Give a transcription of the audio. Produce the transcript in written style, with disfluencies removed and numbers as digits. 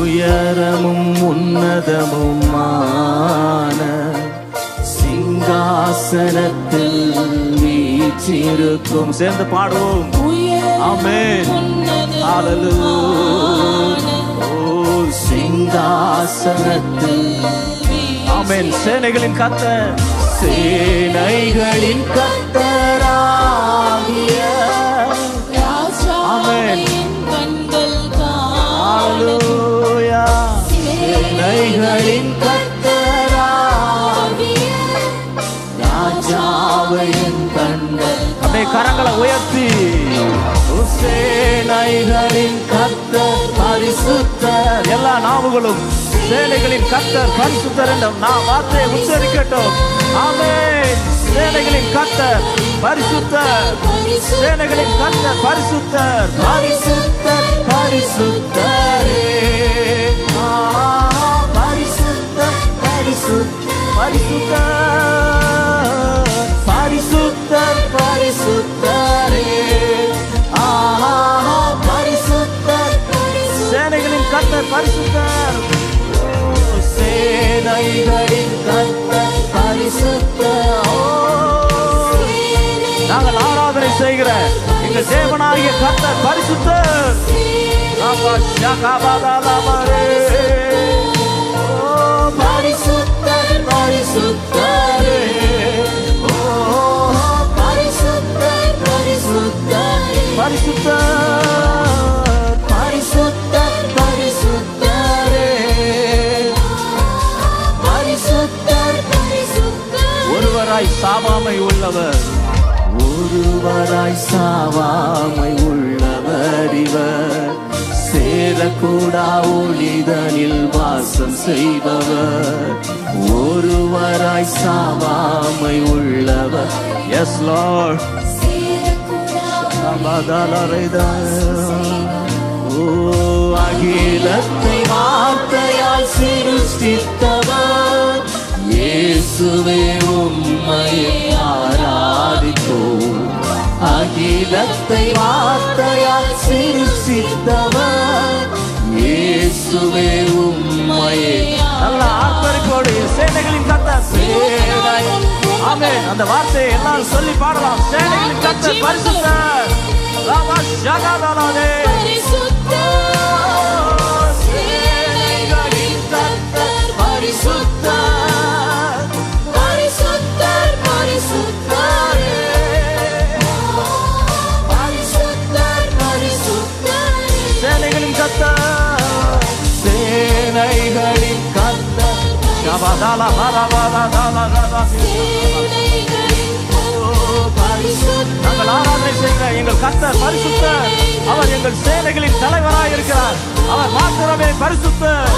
உயரமும் உன்னதமுமான சிங்காசனத்தில் வீற்றிருக்கும். சேர்ந்து பாடுவோம். ஆமென். ஹல்லேலூயா. ஓ சிங்காசனத்தில். ஆமென். சேனைகளின் கர்த்தர், சேனைகளின் கர்த்தராகிய ஆமென். ஹல்லேலூயா. சேனைகளின் கர்த்தராகிய ராஜாவை கண்டேன். அப்படியே கரங்களை உயர்த்தி சேனைகளின் கர்த்தர் பரிசுத்தர். எல்லா நாவுகளும் சேனைகளின் கர்த்தர் பரிசுத்தர் என்ற வார்த்தையை உச்சரிக்கட்டும். ஆமென். சேனைகளின் கர்த்தர் பரிசுத்தர், சேனைகளின் கர்த்தர் பரிசுத்தர், பரிசுத்தர் பரிசுத்தரே. பரிசுத்தர் பரிசுத்தர் பரிசுத்தர் பரிசுத்தர் பரிசுத்தரே. பரிசுத்தர் சேனைகளின் கர்த்தர் பரிசுத்தர். சேனைகளின் கர்த்தர் பரிசுத்தர். நாங்கள் ஆராதனை செய்கிற எங்கள் தேவனாகிய கர்த்தர் பரிசுத்தர். பரிசுத்தர் பரிசுத்தரே. பரிசுத்தர் பரிசுத்தரே. பரிசுத்தர் பரிசுத்தர் பரிசுத்தரே. பரிசுத்தர் பரிசுத்தர். ஒருவராய் சாவாமை உள்ளவர், ஒருவராய் சாவாமை உள்ளவர் இவர். சேரக்கூடா ஒளிதனில் வாசம் செய்பவர், ஒருவராய் சாவாமை உள்ளவர். S Lord. ஓ அகிலத்தை வார்த்தையால் சிருஷ்டித்தவர் இயேசுவே உம்மையை ஆராதிப்போம். அகிலத்தை வார்த்தையால் சிருஷ்டித்தவர் இயேசுவே உம்மையை. நல்ல ஆர்ப்பரிப்போடு சேனைகளின் கர்த்தர். சேனை. ஆமென். அந்த வார்த்தையை எல்லாரும் சொல்லி பாடலாம். சேனைகளின் கர்த்தர் பரிசுத்தர். ராமா ஜகதலனே பரிசுத்தர். சேனைகளின் கர்த்தர் பரிசுத்தர். பரிசுத்தர் பரிசுத்தரே. பரிசுத்தர் பரிசுத்தரே. சேனைகளின் கர்த்தர், சேனைகளின் கர்த்தர். ஷபதலா பரவதலா. நாங்கள் ஆராதனை செய்கிற எங்கள் கர்த்தர் பரிசுத்தர். அவர் எங்கள் சேனைகளின் தலைவராய் இருக்கிறார். அவர் மாத்திரமே பரிசுத்தர்.